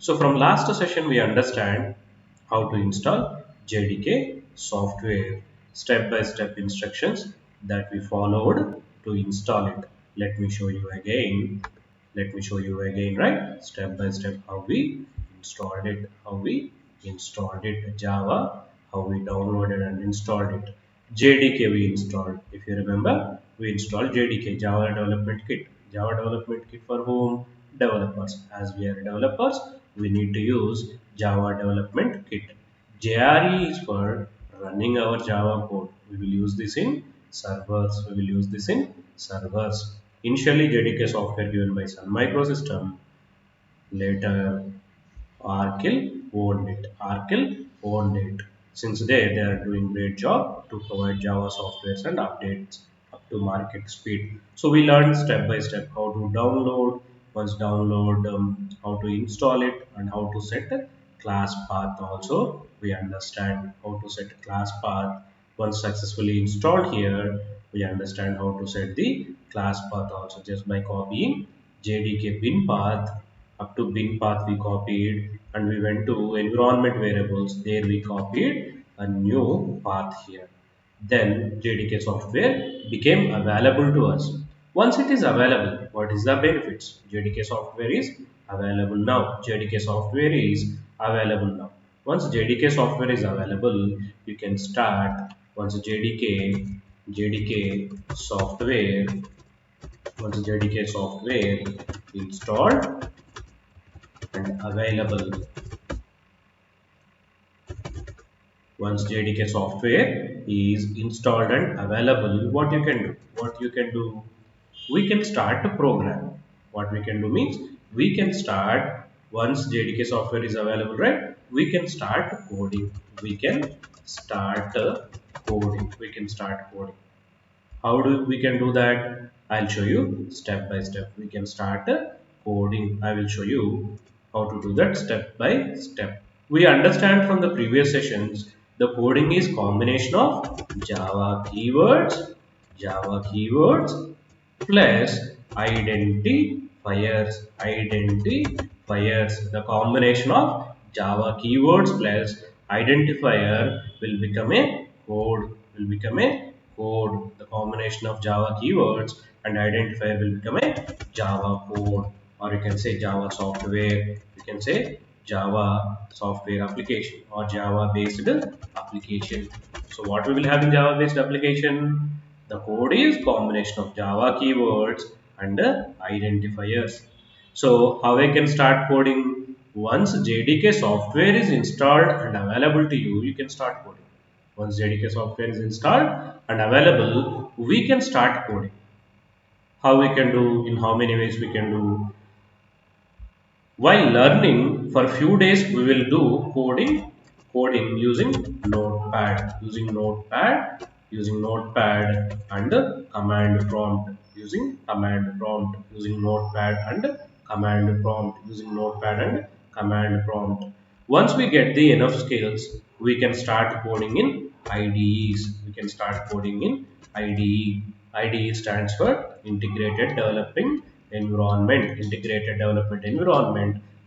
So from last session we understand how to install JDK software, step-by-step instructions that we followed to install it. Let me show you again. Let me show you again, right? Step by step how we installed it, Java, how we downloaded and installed it. JDK we installed. If you remember, we installed JDK, Java Development Kit. Java Development Kit for whom? Developers. As we are developers, we need to use Java Development Kit. JRE is for running our Java code. We will use this in servers. We will use this in servers. Initially, JDK software given by Sun Microsystem. Later, Arkle owned it. Arkle owned it. Since they are doing great job to provide Java softwares and updates up to market speed. So we learned step by step how to download, once download, how to install it and how to set a class path also. We understand how to set a class path. Once successfully installed here, we understand how to set the class path also just by copying JDK bin path. Up to bin path we copied and we went to environment variables. There we copied a new path here. Then JDK software became available to us. Once it is available, what is the benefits? JDK software is available now. JDK software is available now. Once JDK software is available, you can start. Once JDK software, once JDK software installed and available. Once JDK software is installed and available, what you can do? What you can do? We can start a program. What we can do means we can start once JDK software is available, right? We can start coding. We can start coding. We can start coding. How do we can do that? I'll show you step by step. We can start coding. I will show you how to do that step by step. We understand from the previous sessions the coding is combination of Java keywords plus identifiers. The combination of Java keywords plus identifier will become a code. The combination of Java keywords and identifier will become a Java code, or you can say Java software. You can say Java software application or Java based application. So what we will have in Java based application? The code is combination of Java keywords and identifiers. So how I can start coding? Once JDK software is installed and available to you, you can start coding. Once JDK software is installed and available, we can start coding. How we can do? In how many ways we can do? While learning for few days, we will do coding using Notepad and command prompt, using Notepad and command prompt. Once we get the enough skills, we can start coding in IDEs. IDE stands for Integrated Development Environment.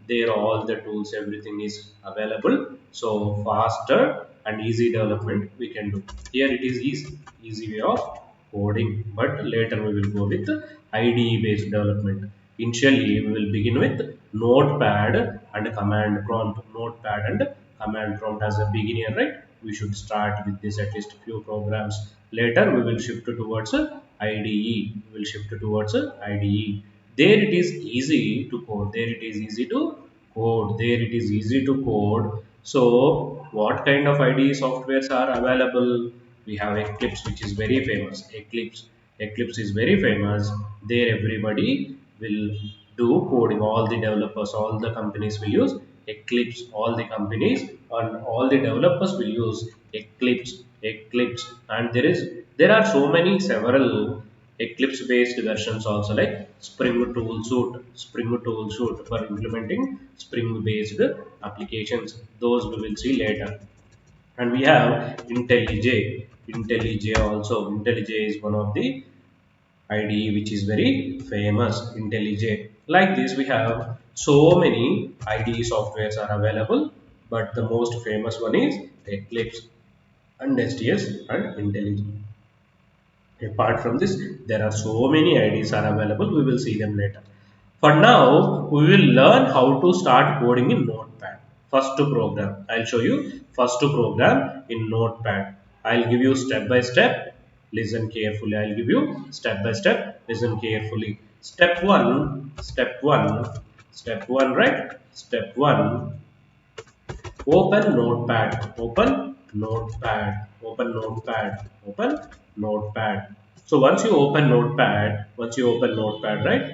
There all the tools, everything is available. So faster and easy development we can do. Here it is easy way of coding, but later we will go with IDE based development. Initially we will begin with Notepad and command prompt. Notepad and command prompt as a beginner, right? We should start with this at least few programs. Later we will shift towards IDE. We will shift towards IDE. There it is easy to code. So what kind of IDE softwares are available? We have Eclipse, which is very famous. Eclipse is very famous. There everybody will do coding. All the developers, all the companies will use Eclipse. All the companies and all the developers will use Eclipse. And there are so many several Eclipse based versions also, like Spring Tool Suite for implementing Spring based applications. Those we will see later. And we have IntelliJ also. IntelliJ is one of the IDE which is very famous. IntelliJ. Like this we have So many IDE softwares are available, but the most famous one is Eclipse and STS and IntelliJ. Apart from this, there are so many IDs are available. We will see them later. For now, we will learn how to start coding in Notepad. First to program. I'll show you first to program in Notepad. I'll give you step by step. Listen carefully. I'll give you step by step. Listen carefully. Step one, right? Step one. Open Notepad. Open Notepad. So once you open Notepad, right?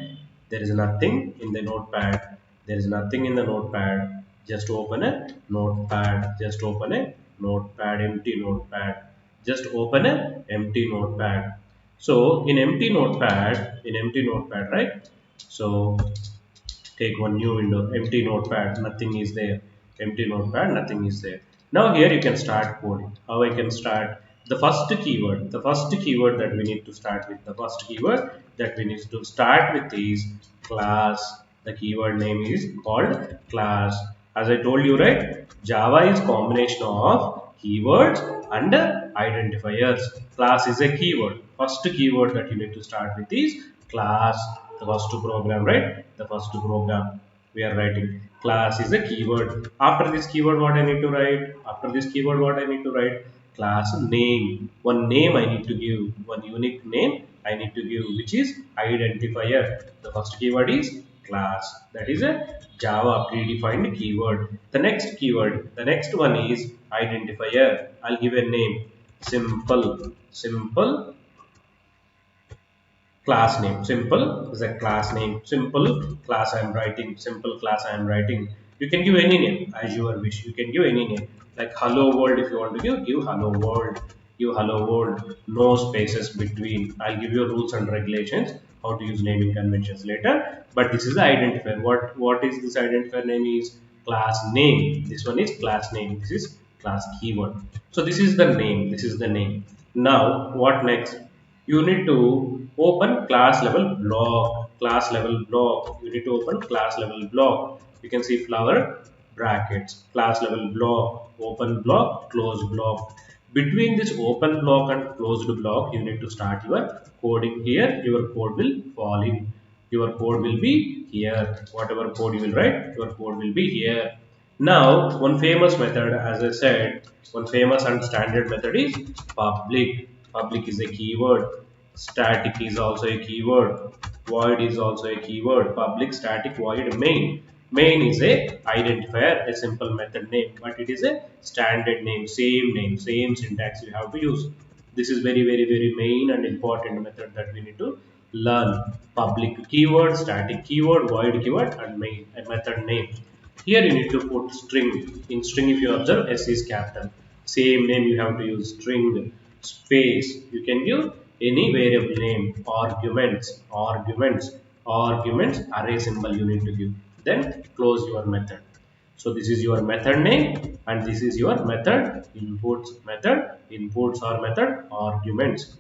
There is nothing in the Notepad. There is nothing in the Notepad. Just open a Notepad. Just open a Notepad. Empty Notepad. Just open a empty Notepad. So in empty Notepad, right? So take one new window, empty notepad, nothing is there, empty notepad, nothing is there. Now here you can start coding. How I can start? The first keyword that we need to start with, the first keyword that we need to start with is class. The keyword name is called class. As I told you, right, Java is combination of keywords and identifiers. Class is a keyword. First keyword that you need to start with is class. The first to program, right? The first to program we are writing class is a keyword. After this keyword, what I need to write? After this keyword, what I need to write? Class name. One name I need to give, one unique name I need to give, which is identifier. The first keyword is class. That is a Java predefined keyword. The next keyword, the next one is identifier. I'll give a name, simple class name. Simple is a class name. Simple class I am writing. Simple class I am writing. You can give any name as your wish. You can give any name like hello world. If you want to give hello world. Give hello world. No spaces between. I'll give you rules and regulations how to use naming conventions later. But this is the identifier. What is this identifier name is class name. This one is class name. This is class keyword. So this is the name. This is the name. Now what next? You need to open class level block. You need to open class level block. You can see flower brackets, class level block, open block, close block. Between this open block and closed block, you need to start your coding. Here your code will fall in. Your code will be here. Whatever code you will write, your code will be here. Now one famous method, as I said, one famous and standard method is public. Public is a keyword. Static is also a keyword. Void is also a keyword. Public, static, void, main. Main is a identifier, a simple method name, but it is a standard name, same syntax you have to use. This is very main and important method that we need to learn. Public keyword, static keyword, void keyword, and main, a method name. Here you need to put string. In string, if you observe, S is capital. Same name you have to use string. Space, you can give any variable name. Arguments, array symbol you need to give. Then close your method. So this is your method name and this is your method inputs or method arguments.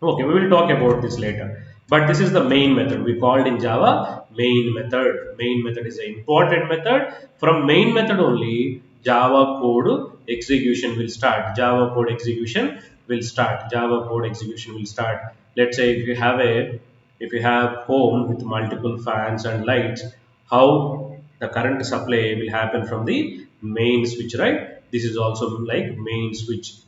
Okay, we will talk about this later. But this is the main method. We called in Java main method. Main method is an important method. From main method only, Java code execution will start. Java code execution will start. Let's say if you have home with multiple fans and lights, how the current supply will happen from the main switch, right? This is also like main switch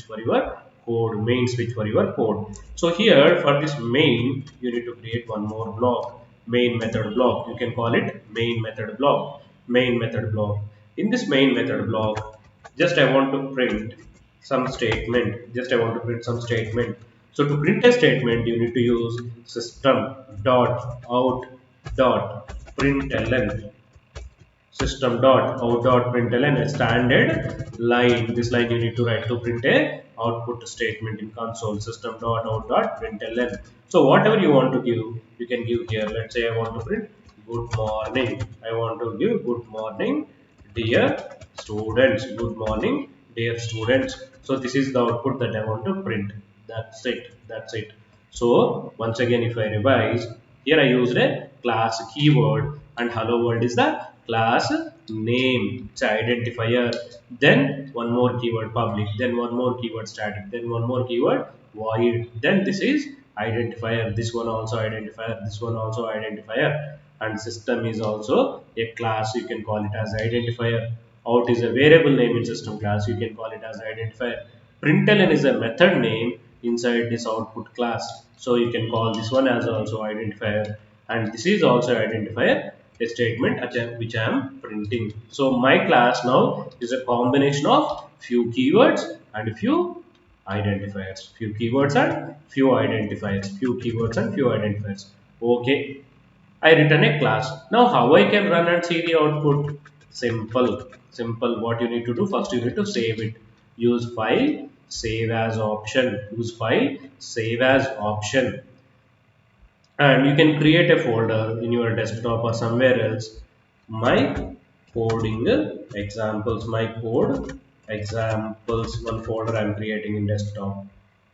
for your code. So here for this main, you need to create one more block, main method block. You can call it main method block. In this main method block, just I want to print some statement. So to print a statement, you need to use system dot out dot println. System.out.println, a standard line. This line you need to write to print a output statement in console. System.out.println. So whatever you want to give, you can give here. Let's say I want to print good morning. I want to give good morning, dear students. Good morning, dear students. So this is the output that I want to print. That's it. So once again, if I revise, here I used a class keyword and hello world is the class name. It's an identifier. Then one more keyword public, then one more keyword static, then one more keyword void. Then this is identifier. This one also identifier. This one also identifier. And system is also a class. You can call it as identifier. Out is a variable name in system class. You can call it as identifier. Println is a method name inside this output class. So you can call this one as also identifier, and this is also identifier, a statement which I am printing. So my class now is a combination of few keywords and few identifiers. Few keywords and few identifiers. Few keywords and few identifiers. Okay. I return a class. Now how I can run and see the output? Simple. Simple. What you need to do? First you need to save it. Use file, save as option. Use file, save as option. And you can create a folder in your desktop or somewhere else. My coding examples, my code examples, one folder I'm creating in desktop.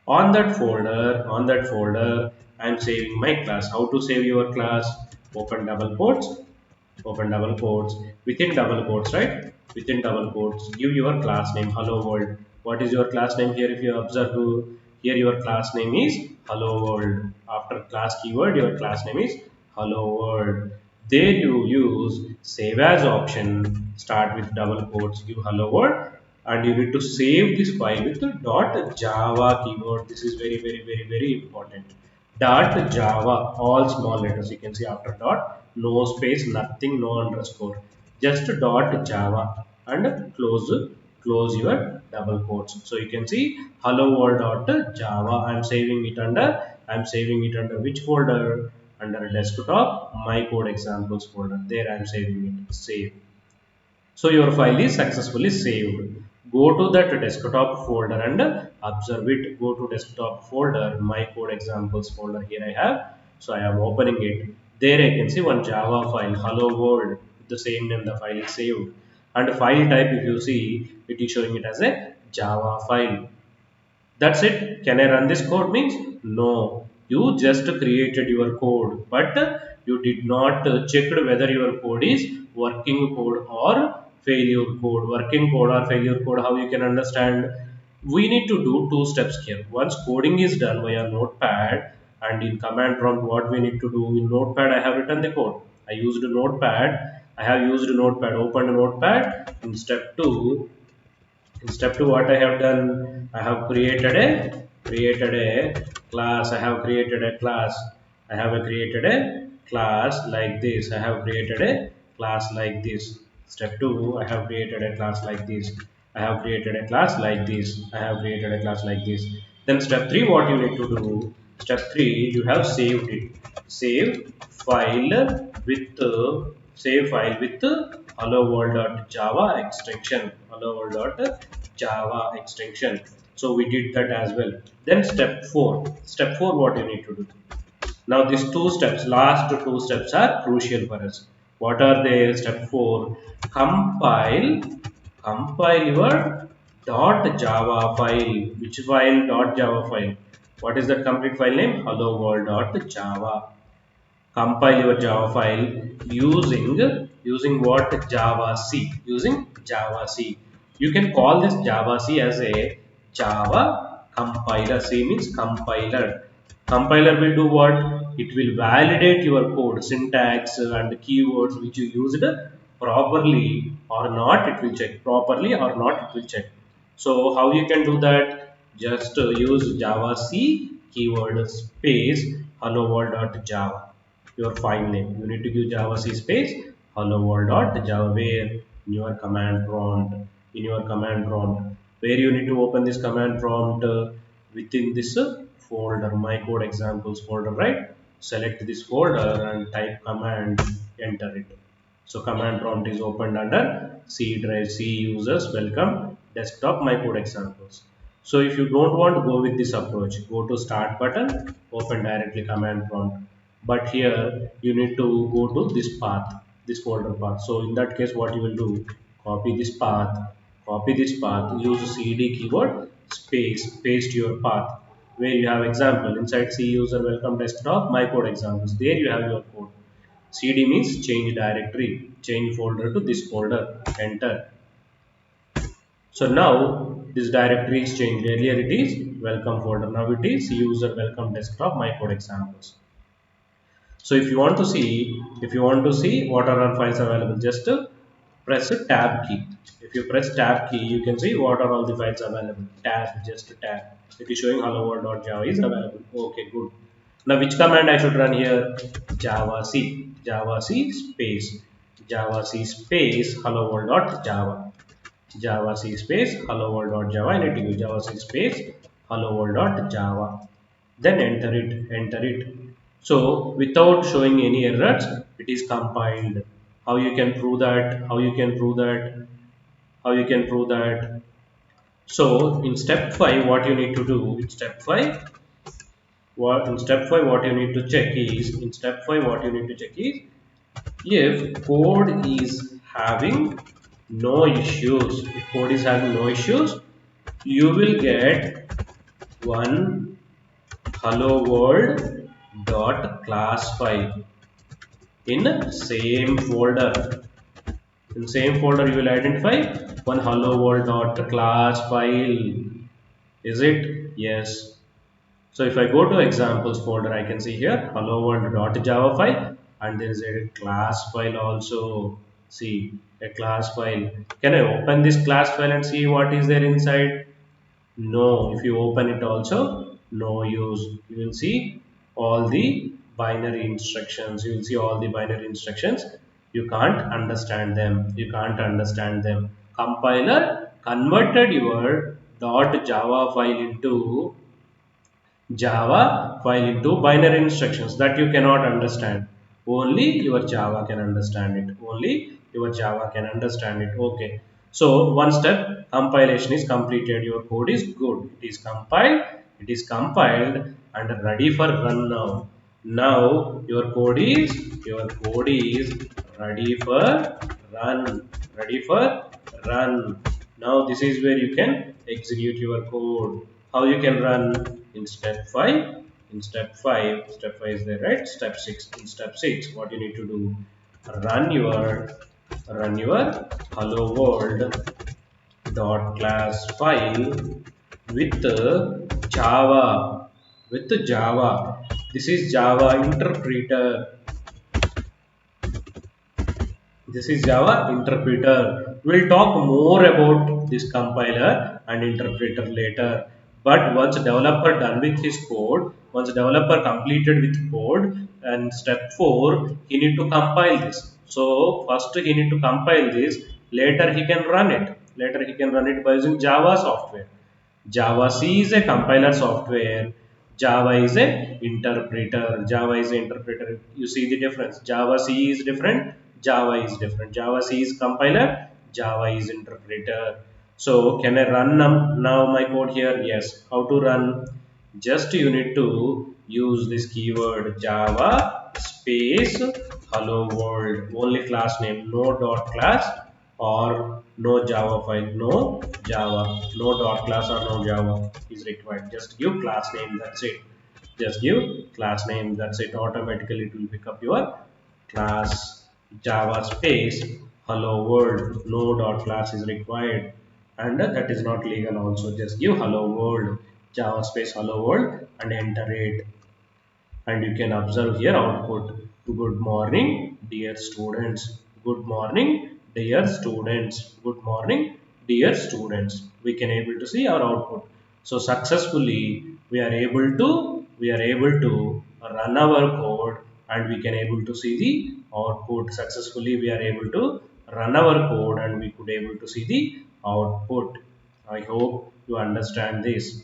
On that folder I'm saving my class. How to save your class? Open double quotes, open double quotes, within double quotes, right? Within double quotes, give your class name hello world. What is your class name here? If you observe here, your class name is hello world. After class keyword, your class name is hello world. There you use save as option, start with double quotes, give hello world, and you need to save this file with the .java keyword. This is very very very very important. .java, all small letters. You can see after dot, no space, nothing, no underscore, just .java, and close your double quotes. So you can see hello world.java. I'm saving it under which folder? Under desktop, my code examples folder. There I'm saving it. Save. So your file is successfully saved. Go to that desktop folder and observe it. Go to desktop folder, my code examples folder. Here I have. So I am opening it. There I can see one Java file, hello world, with the same name the file is saved. And file type, if you see, it is showing it as a Java file. That's it. Can I run this code? Means no. You just created your code, but you did not check whether your code is working code or failure code. Working code or failure code. How you can understand? We need to do two steps here. Once coding is done via notepad, and in command prompt, what we need to do in notepad, I have written the code. I used notepad. I have used notepad. Opened notepad. In step 2, in step 2, what I have done, I have created a class. I have created a class. I have created a class like this. I have created a class like this. Step 2, I have created a class like this. I have created a class like this. I have created a class like this. Then step 3, what you need to do? Step 3, you have saved it. Save file with hello world.java extension. Hello world.java extension. So we did that as well. Then step 4. Step 4, what you need to do? Now these two steps, last two steps are crucial for us. What are they? Step 4. Compile your .java file. Which file? .java file. What is that complete file name? Hello world.java. Compile your Java file using what? Java C. Using Java C. You can call this Java C as a Java compiler. C means compiler. Compiler will do what? It will validate your code, syntax and keywords which you used properly or not. It will check properly or not. It will check. So how you can do that? Just use Java C keyword space hello world.java, your file name. You need to give Java C space hello world.java, where in your command prompt, where you need to open this command prompt within this folder, my code examples folder, right? Select this folder and type command, enter it. So command prompt is opened under C drive, C users welcome desktop my code examples. So if you don't want to go with this approach, go to start button, open directly command prompt. But here you need to go to this path, this folder path. So in that case, what you will do, copy this path, use cd keyword space, paste your path where you have example inside C user welcome desktop my code examples. There you have your code. CD means change directory, change folder to this folder, enter. So now this directory is changed. Earlier it is welcome folder, now it is user welcome desktop my code examples. So if you want to see, what are our files available, just press a tab key. If you press tab key, you can see what are all the files available. Tab, just tab. It is showing hello world.java is available. Okay, good. Now which command I should run here? Java C. Java C space. Java C space hello world.java. Java C space hello world.java. I need to use Java C space hello world.java. Then enter it, enter it. So without showing any errors, it is compiled. How you can prove that? How you can prove that? How you can prove that? So in step 5, what you need to do? In step 5, what you need to check is, if code is having no issues. If code is having no issues, you will get one hello world dot class file in same folder. In same folder, you will identify one hello world dot class file. Is it? Yes. So if I go to examples folder, I can see here hello world dot java file, and there is a class file also. See, a class file. Can I open this class file and see what is there inside? No, if you open it also, no use. You will see all the binary instructions. You will see all the binary instructions. You can't understand them. You can't understand them. Compiler converted your .java file into Java file into binary instructions that you cannot understand. Only your Java can understand it. Only your Java can understand it. Okay. So one step compilation is completed. Your code is good. It is compiled. It is compiled and ready for run now. Now your code is ready for run. Ready for run. Now this is where you can execute your code. How you can run? In step 5, step 5 is there, right? Step 6, in step 6, what you need to do? Run your hello world dot class file with Java, This is Java interpreter. This is Java interpreter. We'll talk more about this compiler and interpreter later. But once developer done with his code, once developer completed with code, and step 4, he need to compile this. So first he need to compile this. Later he can run it. Later he can run it by using Java software. Java C is a compiler software. Java is a interpreter. Java is an interpreter. You see the difference. Java C is different. Java is different. Java C is compiler. Java is interpreter. So can I run now my code here? Yes. How to run? Just you need to use this keyword Java space hello world. Only class name. No dot class or no Java file, no Java, no dot class or no Java is required. Just give class name, that's it. Just give class name, that's it. Automatically it will pick up your class Java space hello world. No dot class is required, and that is not legal also. Just give hello world Java space hello world and enter it. And you can observe here output. Good morning dear students. Good morning dear students. Good morning dear students. We can able to see our output. So successfully we are able to run our code, and we can able to see the output. Successfully we are able to run our code and we could able to see the output. I hope you understand this.